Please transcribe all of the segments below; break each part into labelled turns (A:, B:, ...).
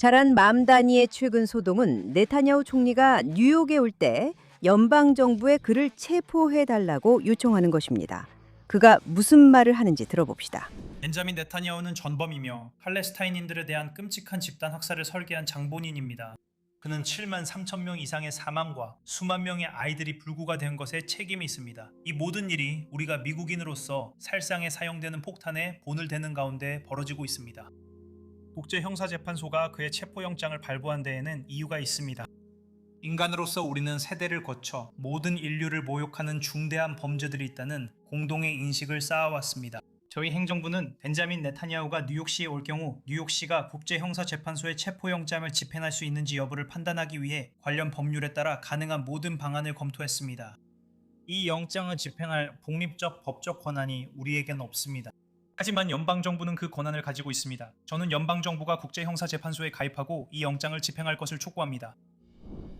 A: 자란 맘다니의 최근 소동은 네타냐후 총리가 뉴욕에 올 때 연방정부에 그를 체포해달라고 요청하는 것입니다. 그가 무슨 말을 하는지 들어봅시다.
B: 벤자민 네타냐후는 전범이며 팔레스타인인들에 대한 끔찍한 집단 학살을 설계한 장본인입니다. 그는 7만 3천 명 이상의 사망과 수만 명의 아이들이 불구가 된 것에 책임이 있습니다. 이 모든 일이 우리가 미국인으로서 살상에 사용되는 폭탄에 본을 대는 가운데 벌어지고 있습니다. 국제형사재판소가 그의 체포영장을 발부한 데에는 이유가 있습니다. 인간으로서 우리는 세대를 거쳐 모든 인류를 모욕하는 중대한 범죄들이 있다는 공동의 인식을 쌓아왔습니다. 저희 행정부는 벤자민 네타냐후가 뉴욕시에 올 경우 뉴욕시가 국제형사재판소의 체포영장을 집행할 수 있는지 여부를 판단하기 위해 관련 법률에 따라 가능한 모든 방안을 검토했습니다. 이 영장을 집행할 독립적 법적 권한이 우리에겐 없습니다. 하지만 연방정부는 그 권한을 가지고 있습니다. 저는 연방정부가 국제형사재판소에 가입하고 이 영장을 집행할 것을 촉구합니다.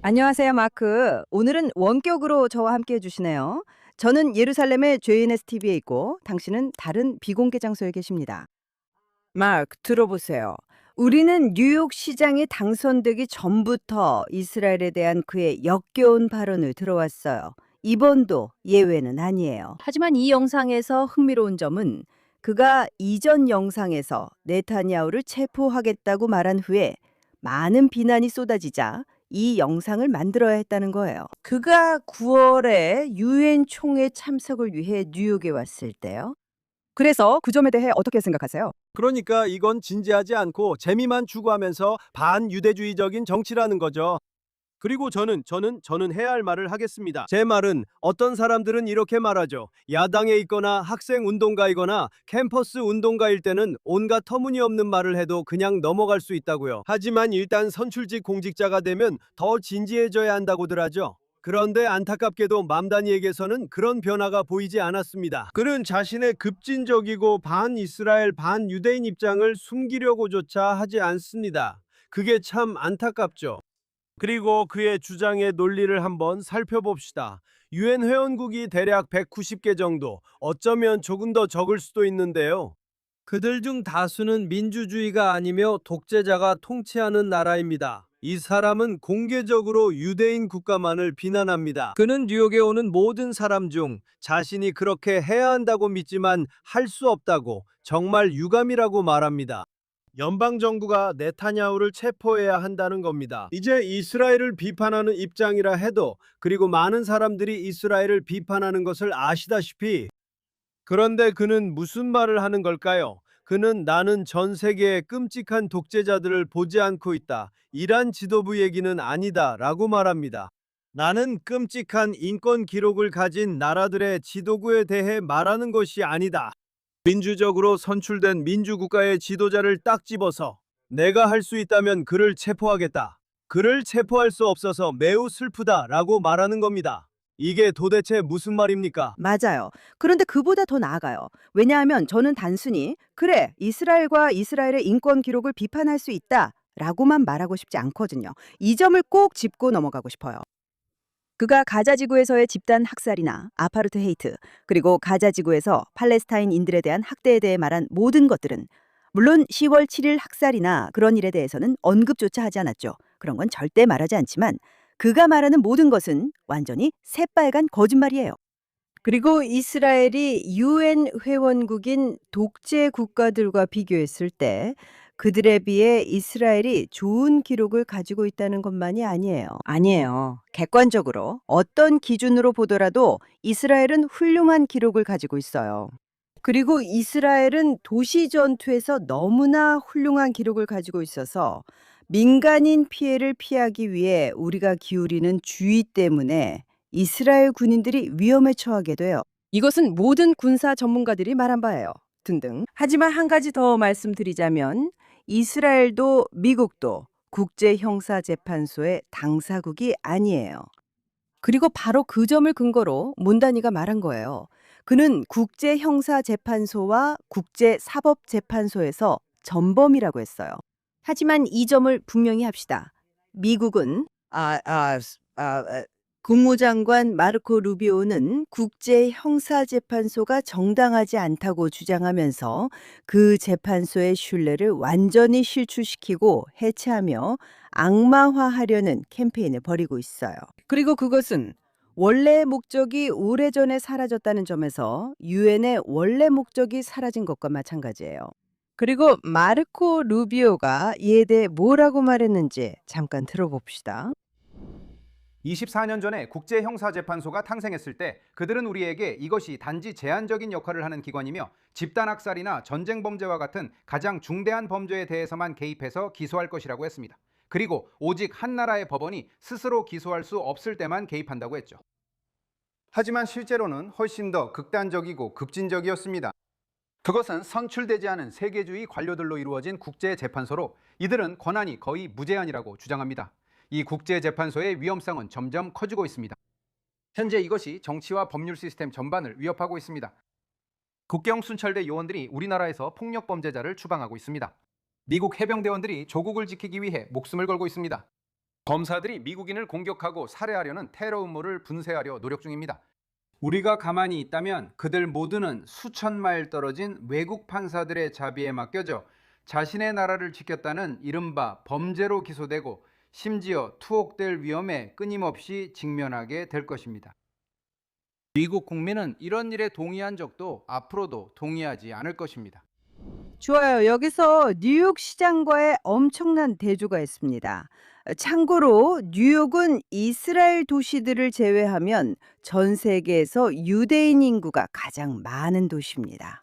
A: 안녕하세요, 마크. 오늘은 원격으로 저와 함께 해주시네요. 저는 예루살렘의 JNS-TV에 있고 당신은 다른 비공개 장소에 계십니다. 마크, 들어보세요. 우리는 뉴욕 시장이 당선되기 전부터 이스라엘에 대한 그의 역겨운 발언을 들어왔어요. 이번도 예외는 아니에요. 하지만 이 영상에서 흥미로운 점은 그가 이전 영상에서 네타냐후를 체포하겠다고 말한 후에 많은 비난이 쏟아지자 이 영상을 만들어야 했다는 거예요. 그가 9월에 유엔 총회 참석을 위해 뉴욕에 왔을 때요. 그래서 그 점에 대해 어떻게 생각하세요?
C: 그러니까 이건 진지하지 않고 재미만 추구하면서 반유대주의적인 정치라는 거죠. 그리고 저는 해야 할 말을 하겠습니다. 제 말은 어떤 사람들은 이렇게 말하죠. 야당에 있거나 학생 운동가이거나 캠퍼스 운동가일 때는 온갖 터무니없는 말을 해도 그냥 넘어갈 수 있다고요. 하지만 일단 선출직 공직자가 되면 더 진지해져야 한다고들 하죠. 그런데 안타깝게도 맘다니에게서는 그런 변화가 보이지 않았습니다. 그는 자신의 급진적이고 반이스라엘 반유대인 입장을 숨기려고조차 하지 않습니다. 그게 참 안타깝죠. 그리고 그의 주장의 논리를 한번 살펴봅시다. 유엔 회원국이 대략 190개 정도, 어쩌면 조금 더 적을 수도 있는데요. 그들 중 다수는 민주주의가 아니며 독재자가 통치하는 나라입니다. 이 사람은 공개적으로 유대인 국가만을 비난합니다. 그는 뉴욕에 오는 모든 사람 중 자신이 그렇게 해야 한다고 믿지만 할 수 없다고, 정말 유감이라고 말합니다. 연방정부가 네타냐후를 체포해야 한다는 겁니다. 이제 이스라엘을 비판하는 입장이라 해도, 그리고 많은 사람들이 이스라엘을 비판하는 것을 아시다시피, 그런데 그는 무슨 말을 하는 걸까요? 그는 나는 전 세계의 끔찍한 독재자들을 보지 않고 있다. 이란 지도부 얘기는 아니다. 라고 말합니다. 나는 끔찍한 인권 기록을 가진 나라들의 지도부에 대해 말하는 것이 아니다. 민주적으로 선출된 민주국가의 지도자를 딱 집어서 내가 할 수 있다면 그를 체포하겠다. 그를 체포할 수 없어서 매우 슬프다. 라고 말하는 겁니다. 이게 도대체 무슨 말입니까?
A: 맞아요. 그런데 그보다 더 나아가요. 왜냐하면 저는 단순히 그래, 이스라엘과 이스라엘의 인권 기록을 비판할 수 있다 라고만 말하고 싶지 않거든요. 이 점을 꼭 짚고 넘어가고 싶어요. 그가 가자 지구에서의 집단 학살이나 아파르트헤이트, 그리고 가자 지구에서 팔레스타인인들에 대한 학대에 대해 말한 모든 것들은 물론 10월 7일 학살이나 그런 일에 대해서는 언급조차 하지 않았죠. 그런 건 절대 말하지 않지만 그가 말하는 모든 것은 완전히 새빨간 거짓말이에요. 그리고 이스라엘이 유엔 회원국인 독재 국가들과 비교했을 때 그들에 비해 이스라엘이 좋은 기록을 가지고 있다는 것만이 아니에요. 아니에요. 객관적으로 어떤 기준으로 보더라도 이스라엘은 훌륭한 기록을 가지고 있어요. 그리고 이스라엘은 도시 전투에서 너무나 훌륭한 기록을 가지고 있어서 민간인 피해를 피하기 위해 우리가 기울이는 주의 때문에 이스라엘 군인들이 위험에 처하게 돼요. 이것은 모든 군사 전문가들이 말한 바예요. 등등. 하지만 한 가지 더 말씀드리자면 이스라엘도 미국도 국제형사재판소의 당사국이 아니에요. 그리고 바로 그 점을 근거로 몬다니가 말한 거예요. 그는 국제형사재판소와 국제사법재판소에서 전범이라고 했어요. 하지만 이 점을 분명히 합시다. 미국은 국무장관 마르코 루비오는 국제형사재판소가 정당하지 않다고 주장하면서 그 재판소의 신뢰를 완전히 실추시키고 해체하며 악마화하려는 캠페인을 벌이고 있어요. 그리고 그것은 원래의 목적이 오래전에 사라졌다는 점에서 유엔의 원래 목적이 사라진 것과 마찬가지예요. 그리고 마르코 루비오가 이에 대해 뭐라고 말했는지 잠깐 들어봅시다.
D: 24년 전에 국제형사재판소가 탄생했을 때 그들은 우리에게 이것이 단지 제한적인 역할을 하는 기관이며 집단학살이나 전쟁 범죄와 같은 가장 중대한 범죄에 대해서만 개입해서 기소할 것이라고 했습니다. 그리고 오직 한 나라의 법원이 스스로 기소할 수 없을 때만 개입한다고 했죠. 하지만 실제로는 훨씬 더 극단적이고 급진적이었습니다. 그것은 선출되지 않은 세계주의 관료들로 이루어진 국제재판소로 이들은 권한이 거의 무제한이라고 주장합니다. 이 국제재판소의 위험성은 점점 커지고 있습니다. 현재 이것이 정치와 법률 시스템 전반을 위협하고 있습니다. 국경 순찰대 요원들이 우리나라에서 폭력 범죄자를 추방하고 있습니다. 미국 해병대원들이 조국을 지키기 위해 목숨을 걸고 있습니다. 검사들이 미국인을 공격하고 살해하려는 테러 음모를 분쇄하려 노력 중입니다. 우리가 가만히 있다면 그들 모두는 수천 마일 떨어진 외국 판사들의 자비에 맡겨져 자신의 나라를 지켰다는 이른바 범죄로 기소되고 심지어 투옥될 위험에 끊임없이 직면하게 될 것입니다. 미국 국민은 이런 일에 동의한 적도 앞으로도 동의하지 않을 것입니다.
A: 좋아요. 여기서 뉴욕 시장과의 엄청난 대조가 있습니다. 참고로 뉴욕은 이스라엘 도시들을 제외하면 전 세계에서 유대인 인구가 가장 많은 도시입니다.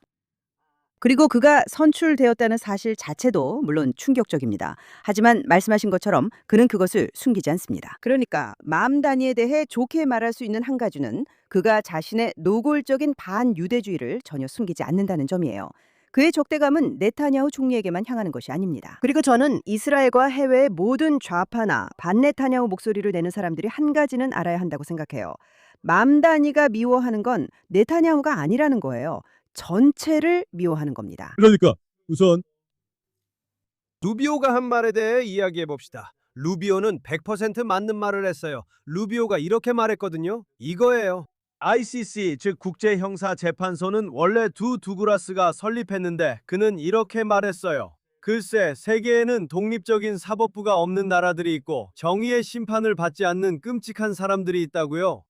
A: 그리고 그가 선출되었다는 사실 자체도 물론 충격적입니다. 하지만 말씀하신 것처럼 그는 그것을 숨기지 않습니다. 그러니까 맘다니에 대해 좋게 말할 수 있는 한 가지는 그가 자신의 노골적인 반유대주의를 전혀 숨기지 않는다는 점이에요. 그의 적대감은 네타냐후 총리에게만 향하는 것이 아닙니다. 그리고 저는 이스라엘과 해외의 모든 좌파나 반네타냐후 목소리를 내는 사람들이 한 가지는 알아야 한다고 생각해요. 맘다니가 미워하는 건 네타냐후가 아니라는 거예요. 전체를 미워하는 겁니다.
C: 그러니까 우선 루비오가 한 말에 대해 이야기해 봅시다. 루비오는 100% 맞는 말을 했어요. 루비오가 이렇게 말했거든요. 이거예요. ICC 즉 국제형사재판소는 원래 두그라스가 설립했는데 그는 이렇게 말했어요. 글쎄, 세계에는 독립적인 사법부가 없는 나라들이 있고 정의의 심판을 받지 않는 끔찍한 사람들이 있다고요.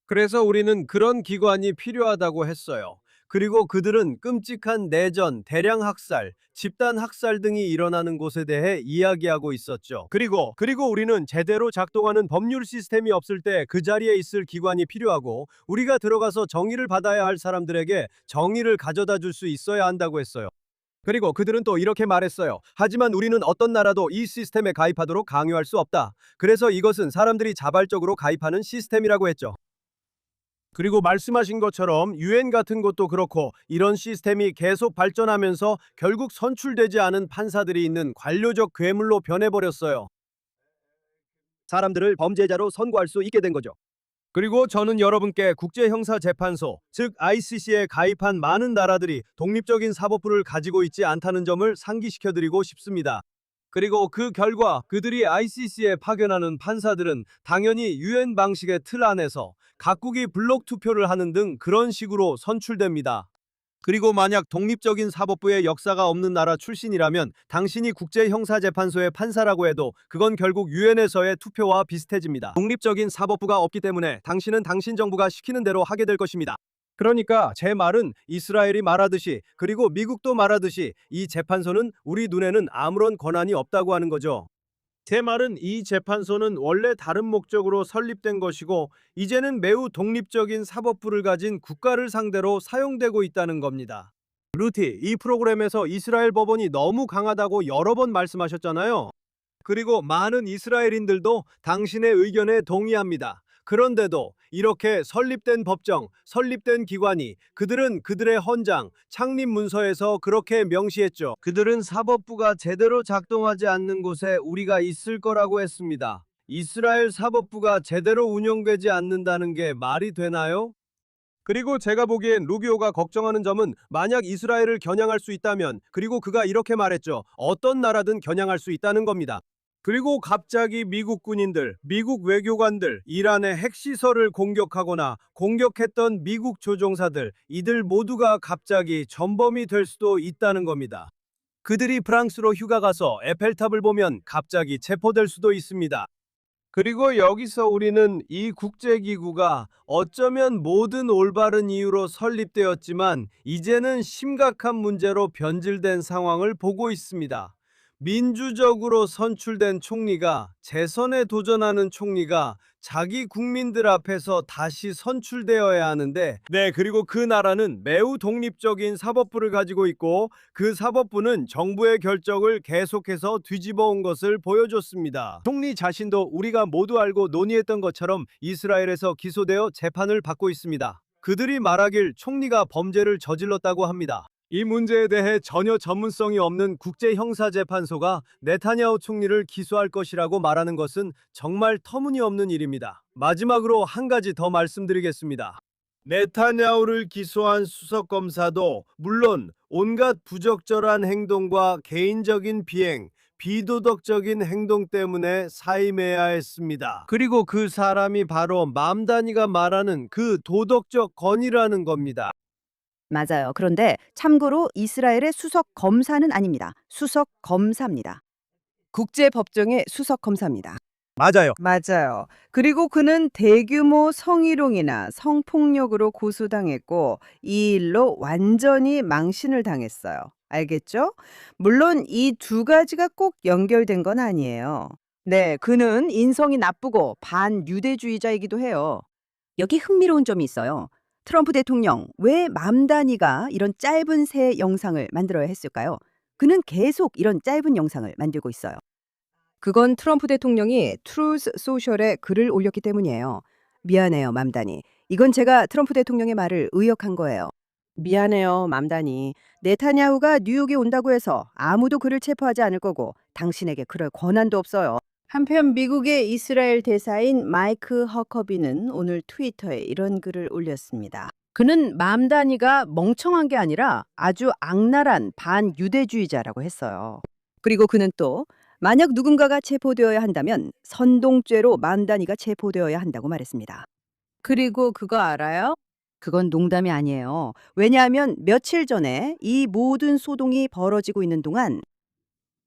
C: 그래서 우리는 그런 기관이 필요하다고 했어요. 그리고 그들은 끔찍한 내전, 대량 학살, 집단 학살 등이 일어나는 곳에 대해 이야기하고 있었죠. 그리고 우리는 제대로 작동하는 법률 시스템이 없을 때 그 자리에 있을 기관이 필요하고 우리가 들어가서 정의를 받아야 할 사람들에게 정의를 가져다 줄 수 있어야 한다고 했어요. 그리고 그들은 또 이렇게 말했어요. 하지만 우리는 어떤 나라도 이 시스템에 가입하도록 강요할 수 없다. 그래서 이것은 사람들이 자발적으로 가입하는 시스템이라고 했죠. 그리고 말씀하신 것처럼 유엔 같은 것도 그렇고 이런 시스템이 계속 발전하면서 결국 선출되지 않은 판사들이 있는 관료적 괴물로 변해버렸어요. 사람들을 범죄자로 선고할 수 있게 된 거죠. 그리고 저는 여러분께 국제형사재판소, 즉 ICC에 가입한 많은 나라들이 독립적인 사법부를 가지고 있지 않다는 점을 상기시켜드리고 싶습니다. 그리고 그 결과 그들이 ICC에 파견하는 판사들은 당연히 유엔 방식의 틀 안에서 각국이 블록 투표를 하는 등 그런 식으로 선출됩니다. 그리고 만약 독립적인 사법부의 역사가 없는 나라 출신이라면 당신이 국제형사재판소의 판사라고 해도 그건 결국 유엔에서의 투표와 비슷해집니다. 독립적인 사법부가 없기 때문에 당신은 당신 정부가 시키는 대로 하게 될 것입니다. 그러니까 제 말은 이스라엘이 말하듯이 그리고 미국도 말하듯이 이 재판소는 우리 눈에는 아무런 권한이 없다고 하는 거죠. 제 말은 이 재판소는 원래 다른 목적으로 설립된 것이고 이제는 매우 독립적인 사법부를 가진 국가를 상대로 사용되고 있다는 겁니다. 루티, 이 프로그램에서 이스라엘 법원이 너무 강하다고 여러 번 말씀하셨잖아요. 그리고 많은 이스라엘인들도 당신의 의견에 동의합니다. 그런데도 이렇게 설립된 법정, 설립된 기관이 그들은 그들의 헌장, 창립 문서에서 그렇게 명시했죠. 그들은 사법부가 제대로 작동하지 않는 곳에 우리가 있을 거라고 했습니다. 이스라엘 사법부가 제대로 운영되지 않는다는 게 말이 되나요? 그리고 제가 보기엔 루비오가 걱정하는 점은 만약 이스라엘을 겨냥할 수 있다면 그리고 그가 이렇게 말했죠. 어떤 나라든 겨냥할 수 있다는 겁니다. 그리고 갑자기 미국 군인들, 미국 외교관들, 이란의 핵시설을 공격하거나 공격했던 미국 조종사들, 이들 모두가 갑자기 전범이 될 수도 있다는 겁니다. 그들이 프랑스로 휴가 가서 에펠탑을 보면 갑자기 체포될 수도 있습니다. 그리고 여기서 우리는 이 국제기구가 어쩌면 모든 올바른 이유로 설립되었지만 이제는 심각한 문제로 변질된 상황을 보고 있습니다. 민주적으로 선출된 총리가 재선에 도전하는 총리가 자기 국민들 앞에서 다시 선출되어야 하는데 그리고 그 나라는 매우 독립적인 사법부를 가지고 있고 그 사법부는 정부의 결정을 계속해서 뒤집어 온 것을 보여줬습니다. 총리 자신도 우리가 모두 알고 논의했던 것처럼 이스라엘에서 기소되어 재판을 받고 있습니다. 그들이 말하길 총리가 범죄를 저질렀다고 합니다. 이 문제에 대해 전혀 전문성이 없는 국제형사재판소가 네타냐후 총리를 기소할 것이라고 말하는 것은 정말 터무니없는 일입니다. 마지막으로 한 가지 더 말씀드리겠습니다. 네타냐후를 기소한 수석검사도 물론 온갖 부적절한 행동과 개인적인 비행, 비도덕적인 행동 때문에 사임해야 했습니다. 그리고 그 사람이 바로 맘다니가 말하는 그 도덕적 건이라는 겁니다.
A: 맞아요. 그런데 참고로 이스라엘의 수석 검사는 아닙니다. 수석 검사입니다. 국제법정의 수석 검사입니다.
C: 맞아요.
A: 맞아요. 그리고 그는 대규모 성희롱이나 성폭력으로 고소당했고 이 일로 완전히 망신을 당했어요. 알겠죠? 물론 이 두 가지가 꼭 연결된 건 아니에요. 네, 그는 인성이 나쁘고 반유대주의자이기도 해요. 여기 흥미로운 점이 있어요. 트럼프 대통령, 왜 맘다니가 이런 짧은 새 영상을 만들어야 했을까요? 그는 계속 이런 짧은 영상을 만들고 있어요. 그건 트럼프 대통령이 트루스 소셜에 글을 올렸기 때문이에요. 미안해요, 맘다니. 이건 제가 트럼프 대통령의 말을 의역한 거예요. 미안해요, 맘다니. 네타냐후가 뉴욕에 온다고 해서 아무도 그를 체포하지 않을 거고 당신에게 그럴 권한도 없어요. 한편 미국의 이스라엘 대사인 마이크 허커비는 오늘 트위터에 이런 글을 올렸습니다. 그는 맘다니가 멍청한 게 아니라 아주 악랄한 반유대주의자라고 했어요. 그리고 그는 또 만약 누군가가 체포되어야 한다면 선동죄로 맘다니가 체포되어야 한다고 말했습니다. 그리고 그거 알아요? 그건 농담이 아니에요. 왜냐하면 며칠 전에 이 모든 소동이 벌어지고 있는 동안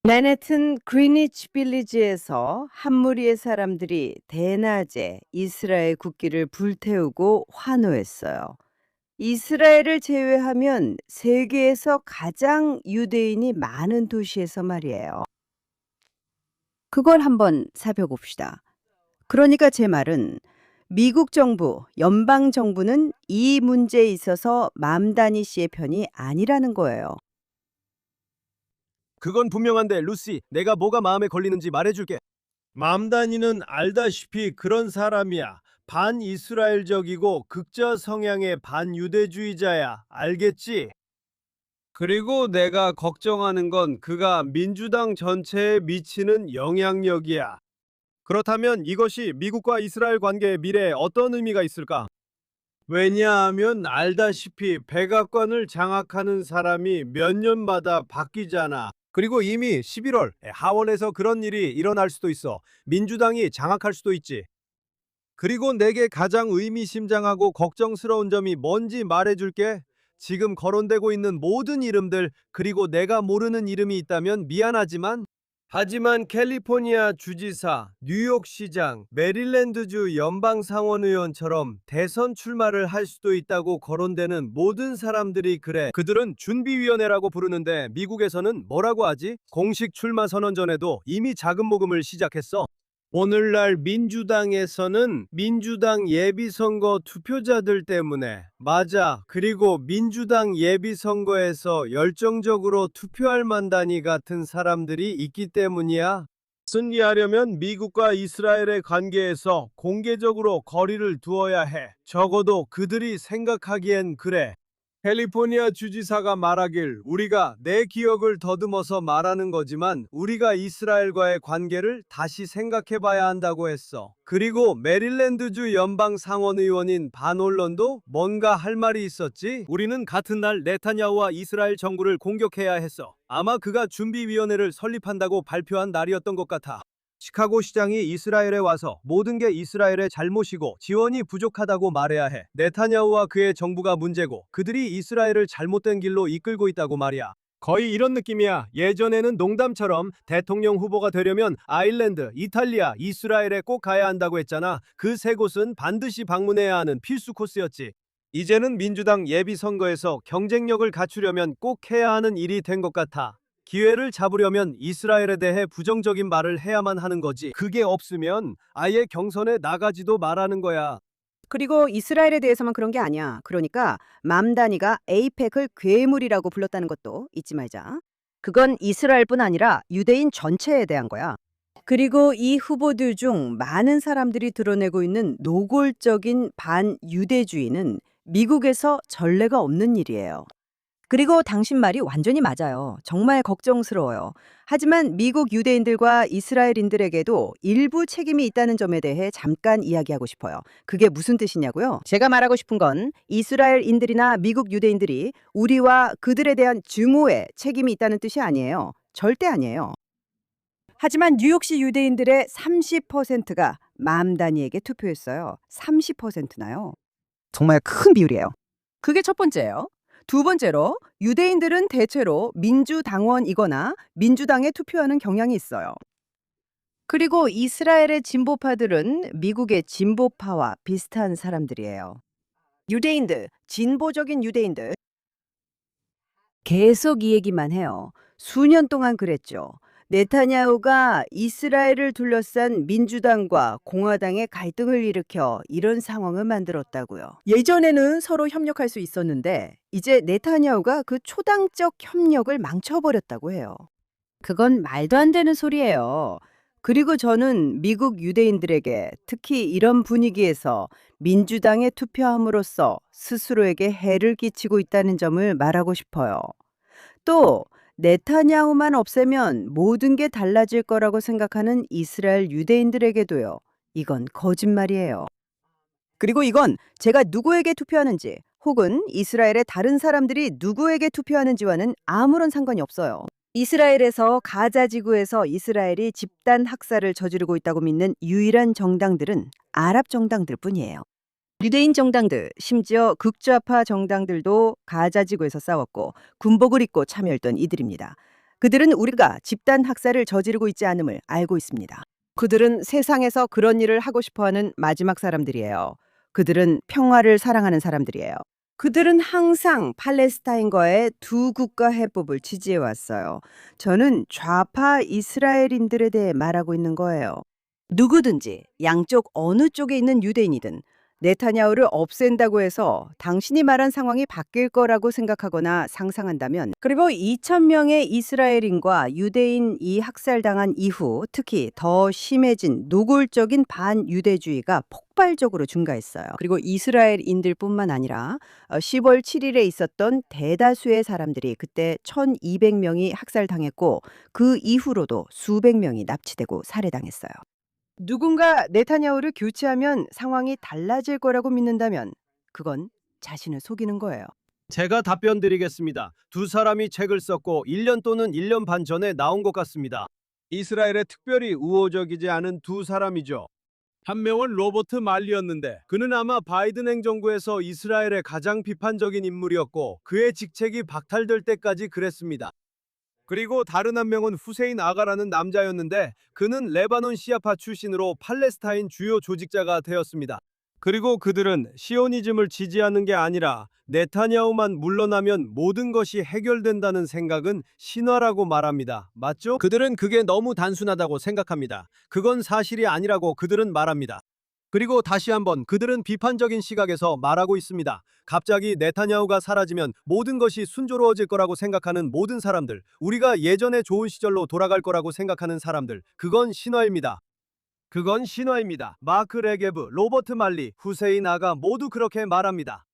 A: 맨해튼 그리니치 빌리지에서 한 무리의 사람들이 대낮에 이스라엘 국기를 불태우고 환호했어요. 이스라엘을 제외하면 세계에서 가장 유대인이 많은 도시에서 말이에요. 그걸 한번 살펴봅시다. 그러니까 제 말은 미국 정부, 연방 정부는 이 문제에 있어서 맘다니 씨의 편이 아니라는 거예요.
C: 그건 분명한데 루시, 내가 뭐가 마음에 걸리는지 말해줄게. 맘다니는 알다시피 그런 사람이야. 반이스라엘적이고 극자 성향의 반유대주의자야. 알겠지? 그리고 내가 걱정하는 건 그가 민주당 전체에 미치는 영향력이야. 그렇다면 이것이 미국과 이스라엘 관계의 미래에 어떤 의미가 있을까? 왜냐하면 알다시피 백악관을 장악하는 사람이 몇 년마다 바뀌잖아. 그리고 이미 11월 하원에서 그런 일이 일어날 수도 있어. 민주당이 장악할 수도 있지. 그리고 내게 가장 의미심장하고 걱정스러운 점이 뭔지 말해줄게. 지금 거론되고 있는 모든 이름들, 그리고 내가 모르는 이름이 있다면 미안하지만 하지만 캘리포니아 주지사, 뉴욕시장, 메릴랜드주 연방상원의원처럼 대선 출마를 할 수도 있다고 거론되는 모든 사람들이 그래. 그들은 준비위원회라고 부르는데 미국에서는 뭐라고 하지? 공식 출마 선언 전에도 이미 자금 모금을 시작했어. 오늘날 민주당에서는 민주당 예비선거 투표자들 때문에 맞아. 그리고 민주당 예비선거에서 열정적으로 투표할 만다니 같은 사람들이 있기 때문이야. 승리하려면 미국과 이스라엘의 관계에서 공개적으로 거리를 두어야 해. 적어도 그들이 생각하기엔 그래. 캘리포니아 주지사가 말하길 우리가 내 기억을 더듬어서 말하는 거지만 우리가 이스라엘과의 관계를 다시 생각해봐야 한다고 했어. 그리고 메릴랜드주 연방 상원의원인 반올런도 뭔가 할 말이 있었지? 우리는 같은 날 네타냐후와 이스라엘 정부를 공격해야 했어. 아마 그가 준비위원회를 설립한다고 발표한 날이었던 것 같아. 시카고 시장이 이스라엘에 와서 모든 게 이스라엘의 잘못이고 지원이 부족하다고 말해야 해. 네타냐후와 그의 정부가 문제고 그들이 이스라엘을 잘못된 길로 이끌고 있다고 말이야. 거의 이런 느낌이야. 예전에는 농담처럼 대통령 후보가 되려면 아일랜드, 이탈리아, 이스라엘에 꼭 가야 한다고 했잖아. 그 세 곳은 반드시 방문해야 하는 필수 코스였지. 이제는 민주당 예비선거에서 경쟁력을 갖추려면 꼭 해야 하는 일이 된 것 같아. 기회를 잡으려면 이스라엘에 대해 부정적인 말을 해야만 하는 거지. 그게 없으면 아예 경선에 나가지도 말하는 거야.
A: 그리고 이스라엘에 대해서만 그런 게 아니야. 그러니까 맘다니가 에이펙을 괴물이라고 불렀다는 것도 잊지 말자. 그건 이스라엘뿐 아니라 유대인 전체에 대한 거야. 그리고 이 후보들 중 많은 사람들이 드러내고 있는 노골적인 반유대주의는 미국에서 전례가 없는 일이에요. 그리고 당신 말이 완전히 맞아요. 정말 걱정스러워요. 하지만 미국 유대인들과 이스라엘인들에게도 일부 책임이 있다는 점에 대해 잠깐 이야기하고 싶어요. 그게 무슨 뜻이냐고요? 제가 말하고 싶은 건 이스라엘인들이나 미국 유대인들이 우리와 그들에 대한 증오에 책임이 있다는 뜻이 아니에요. 절대 아니에요. 하지만 뉴욕시 유대인들의 30%가 맘다니에게 투표했어요. 30%나요. 정말 큰 비율이에요. 그게 첫 번째예요. 두 번째로 유대인들은 대체로 민주당원이거나 민주당에 투표하는 경향이 있어요. 그리고 이스라엘의 진보파들은 미국의 진보파와 비슷한 사람들이에요. 유대인들, 진보적인 유대인들. 계속 이 얘기만 해요. 수년 동안 그랬죠. 네타냐후가 이스라엘을 둘러싼 민주당과 공화당의 갈등을 일으켜 이런 상황을 만들었다고요. 예전에는 서로 협력할 수 있었는데 이제 네타냐후가 그 초당적 협력을 망쳐버렸다고 해요. 그건 말도 안 되는 소리예요. 그리고 저는 미국 유대인들에게 특히 이런 분위기에서 민주당에 투표함으로써 스스로에게 해를 끼치고 있다는 점을 말하고 싶어요. 또 네타냐후만 없애면 모든 게 달라질 거라고 생각하는 이스라엘 유대인들에게도요. 이건 거짓말이에요. 그리고 이건 제가 누구에게 투표하는지 혹은 이스라엘의 다른 사람들이 누구에게 투표하는지와는 아무런 상관이 없어요. 이스라엘에서 가자 지구에서 이스라엘이 집단 학살을 저지르고 있다고 믿는 유일한 정당들은 아랍 정당들 뿐이에요. 유대인 정당들, 심지어 극좌파 정당들도 가자 지구에서 싸웠고 군복을 입고 참여했던 이들입니다. 그들은 우리가 집단 학살을 저지르고 있지 않음을 알고 있습니다. 그들은 세상에서 그런 일을 하고 싶어하는 마지막 사람들이에요. 그들은 평화를 사랑하는 사람들이에요. 그들은 항상 팔레스타인과의 두 국가 해법을 지지해 왔어요. 저는 좌파 이스라엘인들에 대해 말하고 있는 거예요. 누구든지 양쪽 어느 쪽에 있는 유대인이든 네타냐후를 없앤다고 해서 당신이 말한 상황이 바뀔 거라고 생각하거나 상상한다면, 그리고 2,000명의 이스라엘인과 유대인이 학살당한 이후 특히 더 심해진 노골적인 반유대주의가 폭발적으로 증가했어요. 그리고 이스라엘인들뿐만 아니라 10월 7일에 있었던 대다수의 사람들이 그때 1,200명이 학살당했고 그 이후로도 수백 명이 납치되고 살해당했어요. 누군가 네타냐후를 교체하면 상황이 달라질 거라고 믿는다면 그건 자신을 속이는 거예요.
C: 제가 답변 드리겠습니다. 두 사람이 책을 썼고 1년 또는 1년 반 전에 나온 것 같습니다. 이스라엘에 특별히 우호적이지 않은 두 사람이죠. 한 명은 로버트 말리였는데 그는 아마 바이든 행정부에서 이스라엘의 가장 비판적인 인물이었고 그의 직책이 박탈될 때까지 그랬습니다. 그리고 다른 한 명은 후세인 아가라는 남자였는데 그는 레바논 시아파 출신으로 팔레스타인 주요 조직자가 되었습니다. 그리고 그들은 시오니즘을 지지하는 게 아니라 네타냐후만 물러나면 모든 것이 해결된다는 생각은 신화라고 말합니다. 맞죠? 그들은 그게 너무 단순하다고 생각합니다. 그건 사실이 아니라고 그들은 말합니다. 그리고 다시 한번 그들은 비판적인 시각에서 말하고 있습니다. 갑자기 네타냐후가 사라지면 모든 것이 순조로워질 거라고 생각하는 모든 사람들, 우리가 예전의 좋은 시절로 돌아갈 거라고 생각하는 사람들, 그건 신화입니다. 그건 신화입니다. 마크 레게브, 로버트 말리, 후세인 아가 모두 그렇게 말합니다.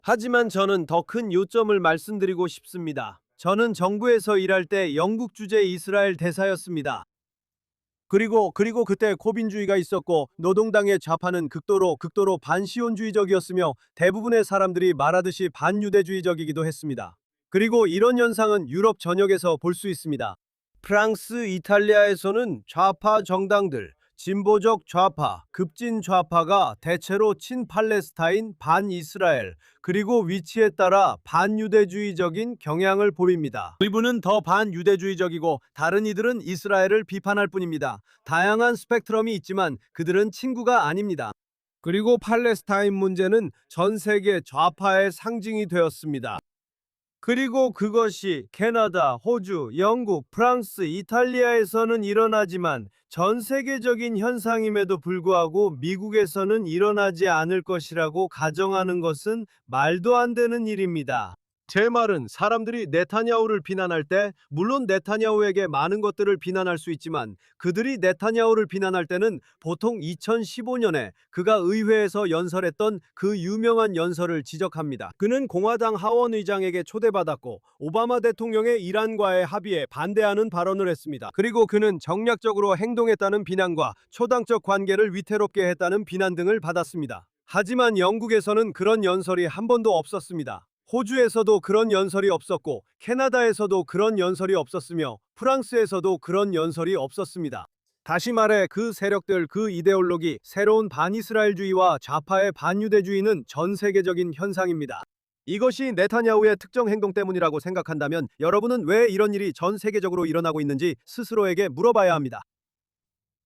C: 하지만 저는 더 큰 요점을 말씀드리고 싶습니다. 저는 정부에서 일할 때 영국 주재 이스라엘 대사였습니다. 그리고 그때 코빈주의가 있었고 노동당의 좌파는 극도로 반시온주의적이었으며 대부분의 사람들이 말하듯이 반유대주의적이기도 했습니다. 그리고 이런 현상은 유럽 전역에서 볼 수 있습니다. 프랑스, 이탈리아에서는 좌파 정당들, 진보적 좌파, 급진 좌파가 대체로 친팔레스타인, 반이스라엘, 그리고 위치에 따라 반유대주의적인 경향을 보입니다. 일부는 더 반유대주의적이고 다른 이들은 이스라엘을 비판할 뿐입니다. 다양한 스펙트럼이 있지만 그들은 친구가 아닙니다. 그리고 팔레스타인 문제는 전 세계 좌파의 상징이 되었습니다. 그리고 그것이 캐나다, 호주, 영국, 프랑스, 이탈리아에서는 일어나지만 전 세계적인 현상임에도 불구하고 미국에서는 일어나지 않을 것이라고 가정하는 것은 말도 안 되는 일입니다. 제 말은 사람들이 네타냐후를 비난할 때 물론 네타냐후에게 많은 것들을 비난할 수 있지만 그들이 네타냐후를 비난할 때는 보통 2015년에 그가 의회에서 연설했던 그 유명한 연설을 지적합니다. 그는 공화당 하원 의장에게 초대받았고 오바마 대통령의 이란과의 합의에 반대하는 발언을 했습니다. 그리고 그는 정략적으로 행동했다는 비난과 초당적 관계를 위태롭게 했다는 비난 등을 받았습니다. 하지만 영국에서는 그런 연설이 한 번도 없었습니다. 호주에서도 그런 연설이 없었고 캐나다에서도 그런 연설이 없었으며 프랑스에서도 그런 연설이 없었습니다. 다시 말해 그 세력들, 그 이데올로기, 새로운 반이스라엘주의와 좌파의 반유대주의는 전 세계적인 현상입니다. 이것이 네타냐후의 특정 행동 때문이라고 생각한다면 여러분은 왜 이런 일이 전 세계적으로 일어나고 있는지 스스로에게 물어봐야 합니다.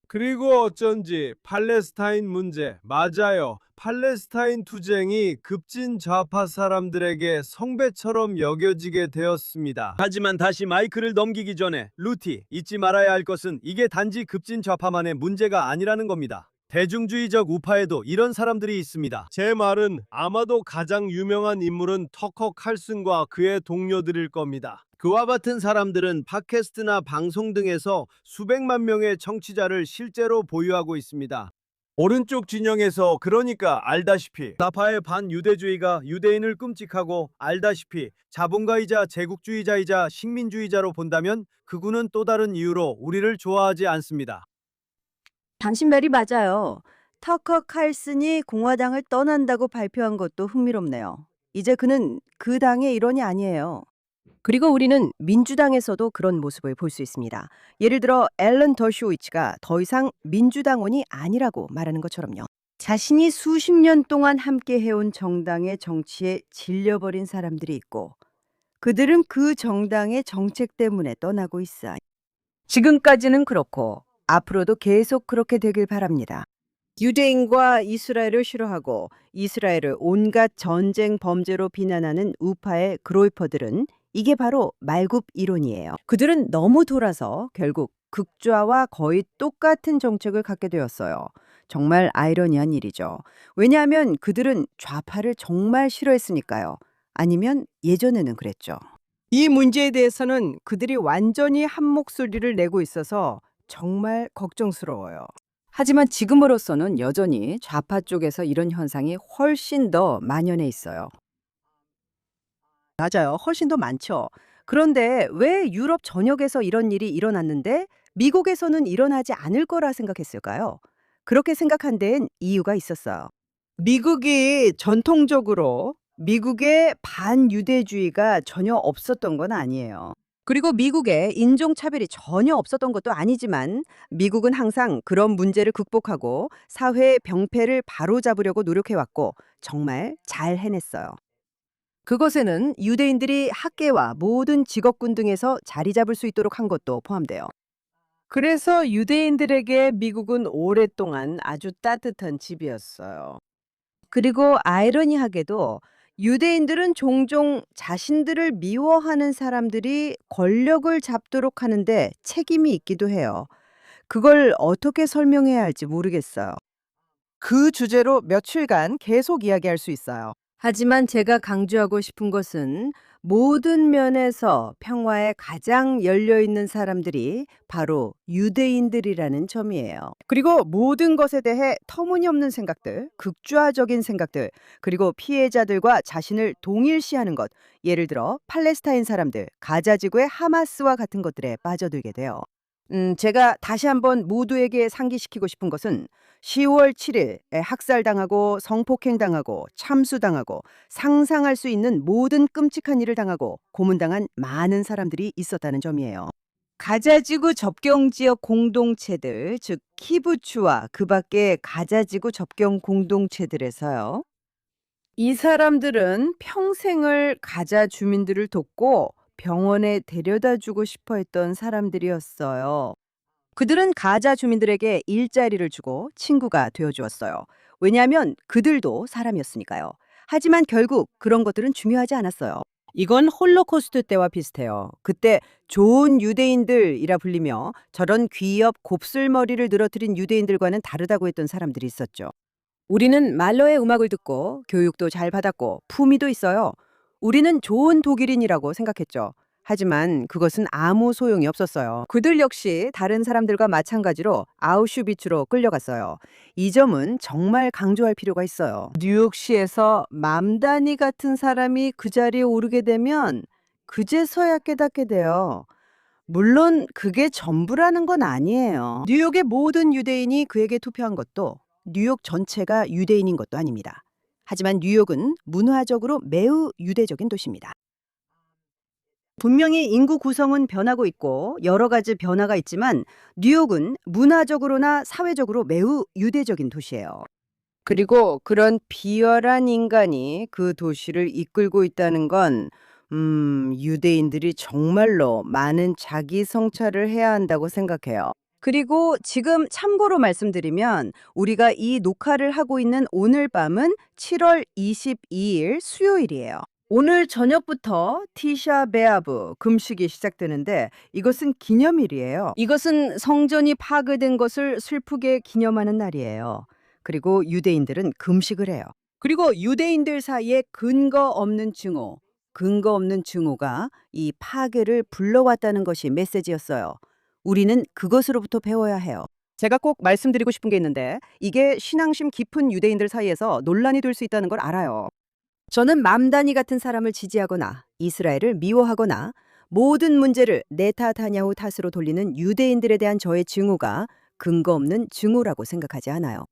C: 그리고 어쩐지 팔레스타인 문제, 맞아요. 팔레스타인 투쟁이 급진 좌파 사람들에게 성배처럼 여겨지게 되었습니다. 하지만 다시 마이크를 넘기기 전에 루티, 잊지 말아야 할 것은 이게 단지 급진 좌파만의 문제가 아니라는 겁니다. 대중주의적 우파에도 이런 사람들이 있습니다. 제 말은 아마도 가장 유명한 인물은 터커 칼슨과 그의 동료들일 겁니다. 그와 같은 사람들은 팟캐스트나 방송 등에서 수백만 명의 청취자를 실제로 보유하고 있습니다. 오른쪽 진영에서 그러니까 알다시피 좌파의 반유대주의가 유대인을 끔찍하고 알다시피 자본가이자 제국주의자이자 식민주의자로 본다면 그분은 또 다른 이유로 우리를 좋아하지 않습니다.
A: 당신 말이 맞아요. 터커 칼슨이 공화당을 떠난다고 발표한 것도 흥미롭네요. 이제 그는 그 당의 일원이 아니에요. 그리고 우리는 민주당에서도 그런 모습을 볼 수 있습니다. 예를 들어 앨런 더쇼위츠가 더 이상 민주당원이 아니라고 말하는 것처럼요. 자신이 수십 년 동안 함께 해온 정당의 정치에 질려버린 사람들이 있고 그들은 그 정당의 정책 때문에 떠나고 있어요. 지금까지는 그렇고 앞으로도 계속 그렇게 되길 바랍니다. 유대인과 이스라엘을 싫어하고 이스라엘을 온갖 전쟁 범죄로 비난하는 우파의 그롤퍼들은 이게 바로 말굽 이론이에요. 그들은 너무 돌아서 결국 극좌와 거의 똑같은 정책을 갖게 되었어요. 정말 아이러니한 일이죠. 왜냐하면 그들은 좌파를 정말 싫어했으니까요. 아니면 예전에는 그랬죠. 이 문제에 대해서는 그들이 완전히 한 목소리를 내고 있어서 정말 걱정스러워요. 하지만 지금으로서는 여전히 좌파 쪽에서 이런 현상이 훨씬 더 만연해 있어요. 맞아요. 훨씬 더 많죠. 그런데 왜 유럽 전역에서 이런 일이 일어났는데 미국에서는 일어나지 않을 거라 생각했을까요? 그렇게 생각한 데엔 이유가 있었어요. 미국이 전통적으로 미국의 반유대주의가 전혀 없었던 건 아니에요. 그리고 미국에 인종차별이 전혀 없었던 것도 아니지만 미국은 항상 그런 문제를 극복하고 사회의 병폐를 바로잡으려고 노력해왔고 정말 잘 해냈어요. 그것에는 유대인들이 학계와 모든 직업군 등에서 자리 잡을 수 있도록 한 것도 포함돼요. 그래서 유대인들에게 미국은 오랫동안 아주 따뜻한 집이었어요. 그리고 아이러니하게도 유대인들은 종종 자신들을 미워하는 사람들이 권력을 잡도록 하는데 책임이 있기도 해요. 그걸 어떻게 설명해야 할지 모르겠어요. 그 주제로 며칠간 계속 이야기할 수 있어요. 하지만 제가 강조하고 싶은 것은 모든 면에서 평화에 가장 열려있는 사람들이 바로 유대인들이라는 점이에요. 그리고 모든 것에 대해 터무니없는 생각들, 극좌적인 생각들, 그리고 피해자들과 자신을 동일시하는 것, 예를 들어 팔레스타인 사람들, 가자 지구의 하마스와 같은 것들에 빠져들게 돼요. 제가 다시 한번 모두에게 상기시키고 싶은 것은 10월 7일에 학살당하고 성폭행당하고 참수당하고 상상할 수 있는 모든 끔찍한 일을 당하고 고문당한 많은 사람들이 있었다는 점이에요. 가자지구 접경 지역 공동체들, 즉 키부츠와 그 밖의 가자지구 접경 공동체들에서요. 이 사람들은 평생을 가자 주민들을 돕고 병원에 데려다 주고 싶어 했던 사람들이었어요. 그들은 가자 주민들에게 일자리를 주고 친구가 되어 주었어요. 왜냐하면 그들도 사람이었으니까요. 하지만 결국 그런 것들은 중요하지 않았어요. 이건 홀로코스트 때와 비슷해요. 그때 좋은 유대인들이라 불리며 저런 귀엽 곱슬머리를 늘어뜨린 유대인들과는 다르다고 했던 사람들이 있었죠. 우리는 말러의 음악을 듣고 교육도 잘 받았고 품위도 있어요. 우리는 좋은 독일인이라고 생각했죠. 하지만 그것은 아무 소용이 없었어요. 그들 역시 다른 사람들과 마찬가지로 아우슈비츠로 끌려갔어요. 이 점은 정말 강조할 필요가 있어요. 뉴욕시에서 맘다니 같은 사람이 그 자리에 오르게 되면 그제서야 깨닫게 돼요. 물론 그게 전부라는 건 아니에요. 뉴욕의 모든 유대인이 그에게 투표한 것도 뉴욕 전체가 유대인인 것도 아닙니다. 하지만 뉴욕은 문화적으로 매우 유대적인 도시입니다. 분명히 인구 구성은 변하고 있고 여러 가지 변화가 있지만 뉴욕은 문화적으로나 사회적으로 매우 유대적인 도시예요. 그리고 그런 비열한 인간이 그 도시를 이끌고 있다는 건 유대인들이 정말로 많은 자기 성찰을 해야 한다고 생각해요. 그리고 지금 참고로 말씀드리면 우리가 이 녹화를 하고 있는 오늘 밤은 7월 22일 수요일이에요. 오늘 저녁부터 티샤 베아브 금식이 시작되는데 이것은 기념일이에요. 이것은 성전이 파괴된 것을 슬프게 기념하는 날이에요. 그리고 유대인들은 금식을 해요. 그리고 유대인들 사이에 근거 없는 증오가 이 파괴를 불러왔다는 것이 메시지였어요. 우리는 그것으로부터 배워야 해요. 제가 꼭 말씀드리고 싶은 게 있는데 이게 신앙심 깊은 유대인들 사이에서 논란이 될 수 있다는 걸 알아요. 저는 맘다니 같은 사람을 지지하거나 이스라엘을 미워하거나 모든 문제를 네타냐후 탓으로 돌리는 유대인들에 대한 저의 증오가 근거 없는 증오라고 생각하지 않아요.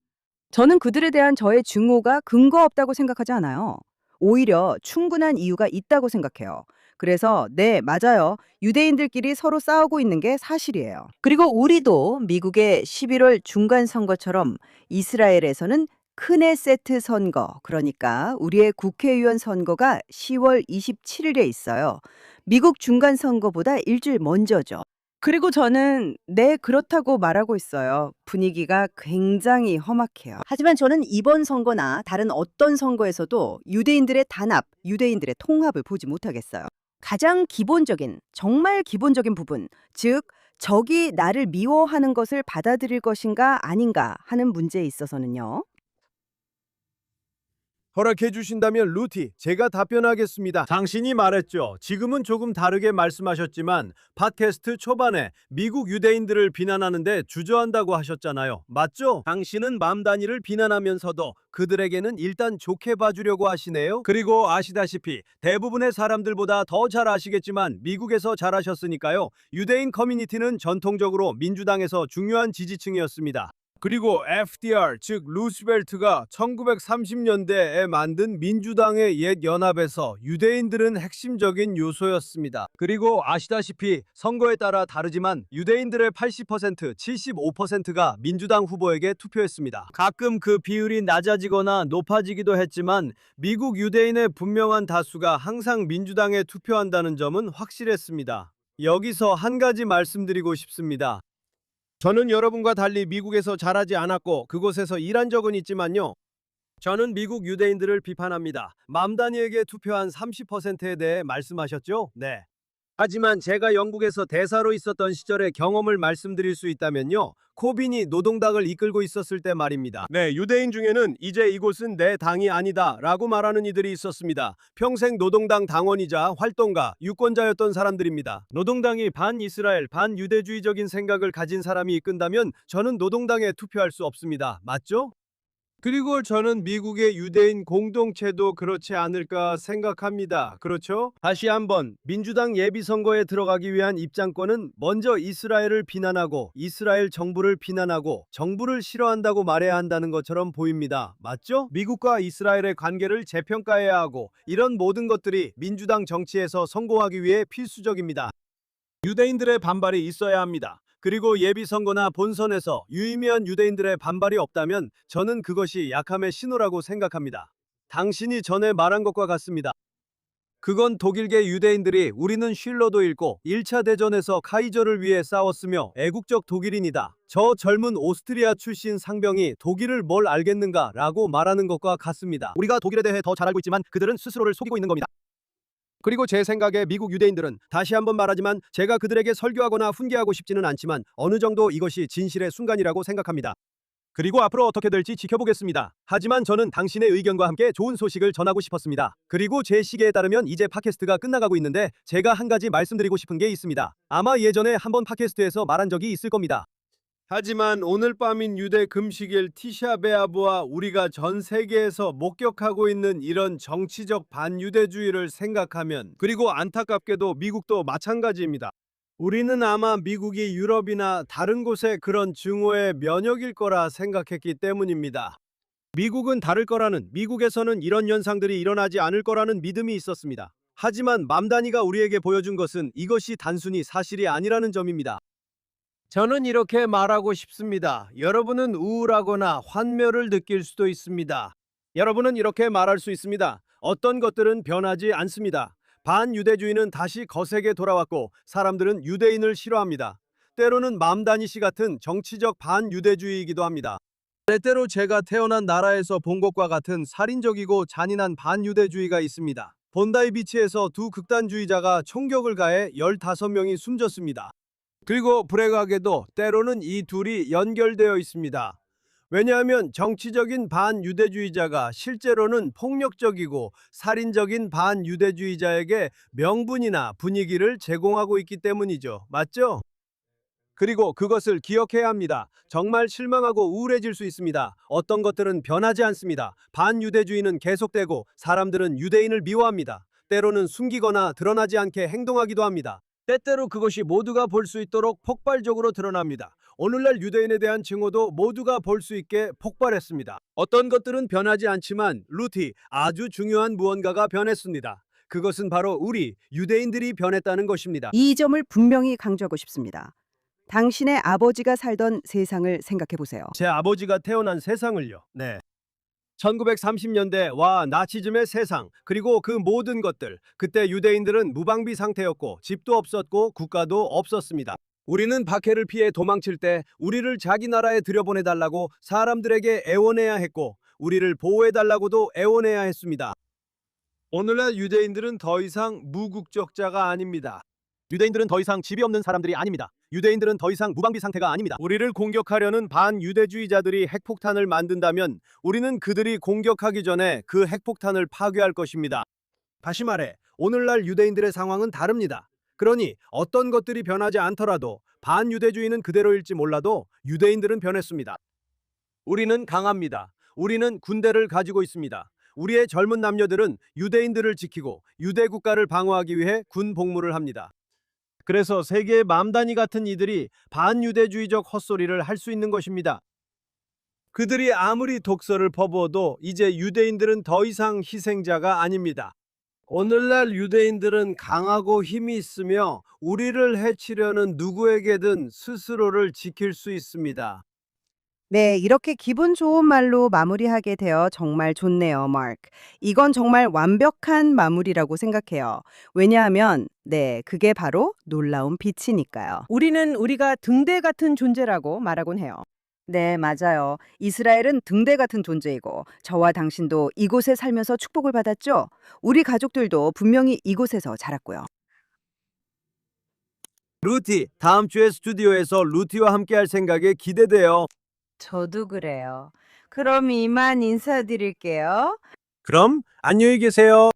A: 저는 그들에 대한 저의 증오가 근거 없다고 생각하지 않아요. 오히려 충분한 이유가 있다고 생각해요. 그래서 네, 맞아요. 유대인들끼리 서로 싸우고 있는 게 사실이에요. 그리고 우리도 미국의 11월 중간 선거처럼 이스라엘에서는 크네세트 선거, 그러니까 우리의 국회의원 선거가 10월 27일에 있어요. 미국 중간 선거보다 일주일 먼저죠. 그리고 저는 네, 그렇다고 말하고 있어요. 분위기가 굉장히 험악해요. 하지만 저는 이번 선거나 다른 어떤 선거에서도 유대인들의 단합, 유대인들의 통합을 보지 못하겠어요. 가장 기본적인, 정말 기본적인 부분, 즉 적이 나를 미워하는 것을 받아들일 것인가 아닌가 하는 문제에 있어서는요.
C: 허락해 주신다면 루티, 제가 답변하겠습니다. 당신이 말했죠. 지금은 조금 다르게 말씀하셨지만 팟캐스트 초반에 미국 유대인들을 비난하는데 주저한다고 하셨잖아요. 맞죠? 당신은 맘다니를 비난하면서도 그들에게는 일단 좋게 봐주려고 하시네요. 그리고 아시다시피 대부분의 사람들보다 더 잘 아시겠지만 미국에서 자라셨으니까요. 유대인 커뮤니티는 전통적으로 민주당에서 중요한 지지층이었습니다. 그리고 FDR, 즉 루스벨트가 1930년대에 만든 민주당의 옛 연합에서 유대인들은 핵심적인 요소였습니다. 그리고 아시다시피 선거에 따라 다르지만 유대인들의 80%, 75%가 민주당 후보에게 투표했습니다. 가끔 그 비율이 낮아지거나 높아지기도 했지만 미국 유대인의 분명한 다수가 항상 민주당에 투표한다는 점은 확실했습니다. 여기서 한 가지 말씀드리고 싶습니다. 저는 여러분과 달리 미국에서 자라지 않았고 그곳에서 일한 적은 있지만요. 저는 미국 유대인들을 비판합니다. 맘다니에게 투표한 30%에 대해 말씀하셨죠? 네. 하지만 제가 영국에서 대사로 있었던 시절의 경험을 말씀드릴 수 있다면요. 코빈이 노동당을 이끌고 있었을 때 말입니다. 네, 유대인 중에는 이제 이곳은 내 당이 아니다 라고 말하는 이들이 있었습니다. 평생 노동당 당원이자 활동가, 유권자였던 사람들입니다. 노동당이 반이스라엘, 반유대주의적인 생각을 가진 사람이 이끈다면 저는 노동당에 투표할 수 없습니다. 맞죠? 그리고 저는 미국의 유대인 공동체도 그렇지 않을까 생각합니다. 그렇죠? 다시 한번 민주당 예비선거에 들어가기 위한 입장권은 먼저 이스라엘을 비난하고 이스라엘 정부를 비난하고 정부를 싫어한다고 말해야 한다는 것처럼 보입니다. 맞죠? 미국과 이스라엘의 관계를 재평가해야 하고 이런 모든 것들이 민주당 정치에서 성공하기 위해 필수적입니다. 유대인들의 반발이 있어야 합니다. 그리고 예비선거나 본선에서 유의미한 유대인들의 반발이 없다면 저는 그것이 약함의 신호라고 생각합니다. 당신이 전에 말한 것과 같습니다. 그건 독일계 유대인들이 우리는 쉴러도 잃고 1차 대전에서 카이저를 위해 싸웠으며 애국적 독일인이다. 저 젊은 오스트리아 출신 상병이 독일을 뭘 알겠는가 라고 말하는 것과 같습니다.
E: 우리가 독일에 대해 더 잘 알고 있지만 그들은 스스로를 속이고 있는 겁니다. 그리고 제 생각에 미국 유대인들은 다시 한번 말하지만 제가 그들에게 설교하거나 훈계하고 싶지는 않지만 어느 정도 이것이 진실의 순간이라고 생각합니다. 그리고 앞으로 어떻게 될지 지켜보겠습니다. 하지만 저는 당신의 의견과 함께 좋은 소식을 전하고 싶었습니다. 그리고 제 시계에 따르면 이제 팟캐스트가 끝나가고 있는데 제가 한 가지 말씀드리고 싶은 게 있습니다. 아마 예전에 한번 팟캐스트에서 말한 적이 있을 겁니다.
C: 하지만 오늘 밤인 유대 금식일 티샤베아브와 우리가 전 세계에서 목격하고 있는 이런 정치적 반유대주의를 생각하면, 그리고 안타깝게도 미국도 마찬가지입니다. 우리는 아마 미국이 유럽이나 다른 곳의 그런 증오에 면역일 거라 생각했기 때문입니다. 미국은 다를 거라는, 미국에서는 이런 현상들이 일어나지 않을 거라는 믿음이 있었습니다. 하지만 맘다니가 우리에게 보여준 것은 이것이 단순히 사실이 아니라는 점입니다. 저는 이렇게 말하고 싶습니다. 여러분은 우울하거나 환멸을 느낄 수도 있습니다. 여러분은 이렇게 말할 수 있습니다. 어떤 것들은 변하지 않습니다. 반유대주의는 다시 거세게 돌아왔고 사람들은 유대인을 싫어합니다. 때로는 맘다니 씨 같은 정치적 반유대주의이기도 합니다. 때때로 제가 태어난 나라에서 본 것과 같은 살인적이고 잔인한 반유대주의가 있습니다. 본다이 비치에서 두 극단주의자가 총격을 가해 15명이 숨졌습니다. 그리고 불행하게도 때로는 이 둘이 연결되어 있습니다. 왜냐하면 정치적인 반유대주의자가 실제로는 폭력적이고 살인적인 반유대주의자에게 명분이나 분위기를 제공하고 있기 때문이죠. 맞죠? 그리고 그것을 기억해야 합니다. 정말 실망하고 우울해질 수 있습니다. 어떤 것들은 변하지 않습니다. 반유대주의는 계속되고 사람들은 유대인을 미워합니다. 때로는 숨기거나 드러나지 않게 행동하기도 합니다. 때때로 그것이 모두가 볼 수 있도록 폭발적으로 드러납니다. 오늘날 유대인에 대한 증오도 모두가 볼 수 있게 폭발했습니다. 어떤 것들은 변하지 않지만 루티, 아주 중요한 무언가가 변했습니다. 그것은 바로 우리 유대인들이 변했다는 것입니다.
A: 이 점을 분명히 강조하고 싶습니다. 당신의 아버지가 살던 세상을 생각해 보세요.
C: 제 아버지가 태어난 세상을요. 네. 1930년대와 나치즘의 세상, 그리고 그 모든 것들, 그때 유대인들은 무방비 상태였고 집도 없었고 국가도 없었습니다. 우리는 박해를 피해 도망칠 때 우리를 자기 나라에 들여보내달라고 사람들에게 애원해야 했고 우리를 보호해달라고도 애원해야 했습니다. 오늘날 유대인들은 더 이상 무국적자가 아닙니다.
E: 유대인들은 더 이상 집이 없는 사람들이 아닙니다. 유대인들은 더 이상 무방비 상태가 아닙니다.
C: 우리를 공격하려는 반유대주의자들이 핵폭탄을 만든다면 우리는 그들이 공격하기 전에 그 핵폭탄을 파괴할 것입니다. 다시 말해, 오늘날 유대인들의 상황은 다릅니다. 그러니 어떤 것들이 변하지 않더라도 반유대주의는 그대로일지 몰라도 유대인들은 변했습니다. 우리는 강합니다. 우리는 군대를 가지고 있습니다. 우리의 젊은 남녀들은 유대인들을 지키고 유대 국가를 방어하기 위해 군 복무를 합니다. 그래서 세계의 맘다니 같은 이들이 반유대주의적 헛소리를 할 수 있는 것입니다. 그들이 아무리 독서를 퍼부어도 이제 유대인들은 더 이상 희생자가 아닙니다. 오늘날 유대인들은 강하고 힘이 있으며 우리를 해치려는 누구에게든 스스로를 지킬 수 있습니다.
A: 네, 이렇게 기분 좋은 말로 마무리하게 되어 정말 좋네요, 마크. 이건 정말 완벽한 마무리라고 생각해요. 왜냐하면, 네, 그게 바로 놀라운 빛이니까요. 우리는 우리가 등대 같은 존재라고 말하곤 해요. 네, 맞아요. 이스라엘은 등대 같은 존재이고, 저와 당신도 이곳에 살면서 축복을 받았죠? 우리 가족들도 분명히 이곳에서 자랐고요.
C: 루티, 다음 주에 스튜디오에서 루티와 함께 할 생각에 기대돼요.
A: 저도 그래요. 그럼 이만 인사드릴게요.
C: 그럼 안녕히 계세요.